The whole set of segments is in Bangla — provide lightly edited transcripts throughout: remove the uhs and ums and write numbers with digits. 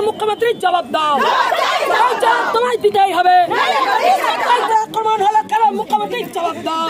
মুখ্যমন্ত্রী জবাব দাও, তোমায় দিতেই হবে। আক্রমণ হলো কেন? মুখ্যমন্ত্রী জবাব দাও।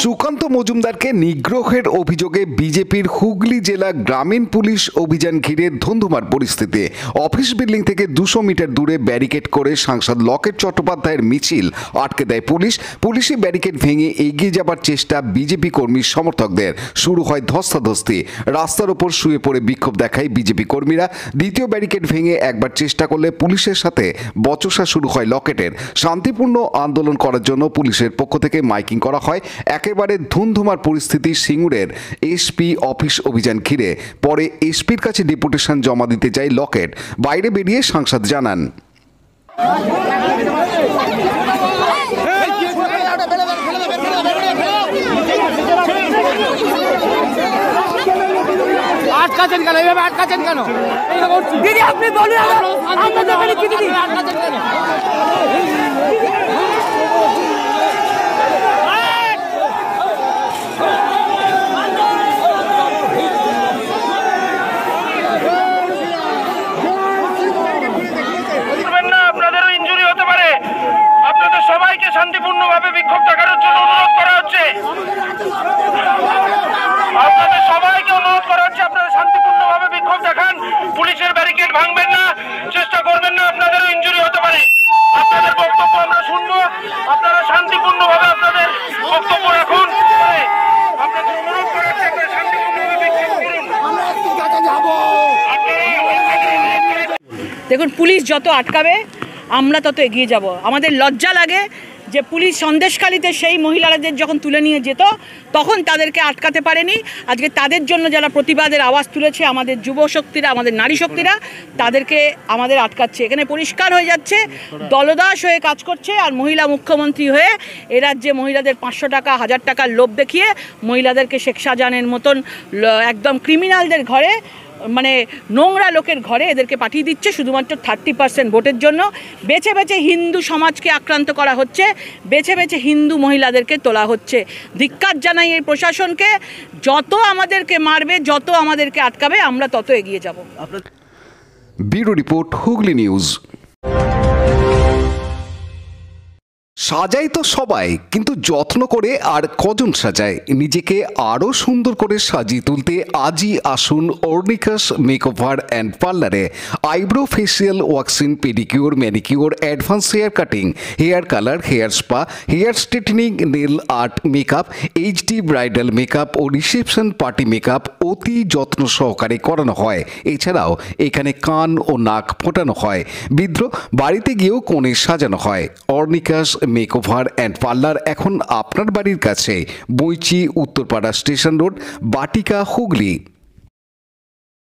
সুকান্ত মজুমদারকে নিগ্রহের অভিযোগে বিজেপির হুগলি জেলা গ্রামীণ পুলিশ অভিযান ঘিরে ধুন্ধুমার পরিস্থিতি। অফিস বিল্ডিং থেকে 200 মিটার দূরে ব্যারিকেড করে সাংসদ লকেট চট্টোপাধ্যায়ের মিছিল আটকে দেয় পুলিশ। পুলিশি ব্যারিকেড ভেঙে এগিয়ে যাবার চেষ্টা বিজেপি কর্মী সমর্থকদের। শুরু হয় ধস্তাধস্তি। রাস্তার ওপর শুয়ে পড়ে বিক্ষোভ দেখায় বিজেপি কর্মীরা। দ্বিতীয় ব্যারিকেড ভেঙে একবার চেষ্টা করলে পুলিশের সাথে বচসা শুরু হয় লকেটের। শান্তিপূর্ণ আন্দোলন করার জন্য পুলিশের পক্ষ থেকে মাইকিং করা হয়। একেবারে ধুন্ধুমার পরিস্থিতি সিঙ্গুরের এসপি অফিস অভিযান ঘিরে। পরে এসপির কাছে ডেপুটেশন জমা দিতে যায় লকেট। বাইরে বেরিয়ে সাংসদ জানান, আটকাছেন কেন? এইভাবে আটকাছেন কেন? দিদি আপনি বলুন, আটকাছেন কেন? সবাইকে শান্তিপূর্ণভাবে বিক্ষোভ দেখানোর জন্য অনুরোধ করা হচ্ছে। আপনাদের সবাইকে অনুরোধ করা হচ্ছে, আপনারা শান্তিপূর্ণভাবে বিক্ষোভ দেখান। পুলিশের ব্যারিকেড ভাঙবেন না, চেষ্টা করবেন না, আপনাদেরও ইনজুরি হতে পারে। আপনাদের বক্তব্য আমরা শুনবো। আপনারা শান্তিপূর্ণভাবে আপনাদের বক্তব্য রাখুন। আপনাদের অনুরোধ করা হচ্ছে, আপনারা শান্তিপূর্ণভাবে বিক্ষোভ করুন। দেখুন, পুলিশ যত আটকাবে আমরা তত এগিয়ে যাব। আমাদের লজ্জা লাগে যে পুলিশ সন্দেশখালিতে সেই মহিলাদের যখন তুলে নিয়ে যেত তখন তাদেরকে আটকাতে পারেনি। আজকে তাদের জন্য যারা প্রতিবাদের আওয়াজ তুলেছে, আমাদের যুব শক্তিরা, আমাদের নারী শক্তিরা, তাদেরকে আমাদের আটকাচ্ছে। এখানে পরিষ্কার হয়ে যাচ্ছে দলদাস হয়ে কাজ করছে। আর মহিলা মুখ্যমন্ত্রী হয়ে এ রাজ্যে মহিলাদের 500 টাকা 1000 টাকার লোভ দেখিয়ে মহিলাদেরকে শেখ শাহজাহানের মতন একদম ক্রিমিনালদের ঘরে, মানে নোংরা লোকের ঘরে এদেরকে পাঠিয়ে দিচ্ছে শুধুমাত্র 30% ভোটের জন্য। বেছে বেছে হিন্দু সমাজকে আক্রান্ত করা হচ্ছে, বেছে বেছে হিন্দু মহিলাদেরকে তোলা হচ্ছে। ধিক্কার জানাই এই প্রশাসনকে। যত আমাদেরকে মারবে, যত আমাদেরকে আটকাবে, আমরা তত এগিয়ে যাব। Bureau report, Hooghly news. সাজাই তো সবাই, কিন্তু যত্ন করে আর কজন সাজায়? নিজেকে আরও সুন্দর করে সাজিয়ে তুলতে আজই আসুন অর্নিকাস মেকওভার অ্যান্ড পার্লারে। Eyebrow, facial, waxing, pedicure, manicure, advance hair cutting, hair colour, hair spa, hair straightening, nail art, makeup, HD bridal makeup ও রিসেপশন পার্টি মেকআপ অতি যত্ন সহকারে করানো হয়। এছাড়াও এখানে কান ও নাক ফোটানো হয়। বিদ্রোহ বাড়িতে গিয়েও কোণে সাজানো হয়। অর্নিকাস মেকওভার অ্যান্ড পার্লার এখন আপনার বাড়ির কাছে, বইচি, উত্তরপাড়া স্টেশন রোড, বাটিকা, হুগলি।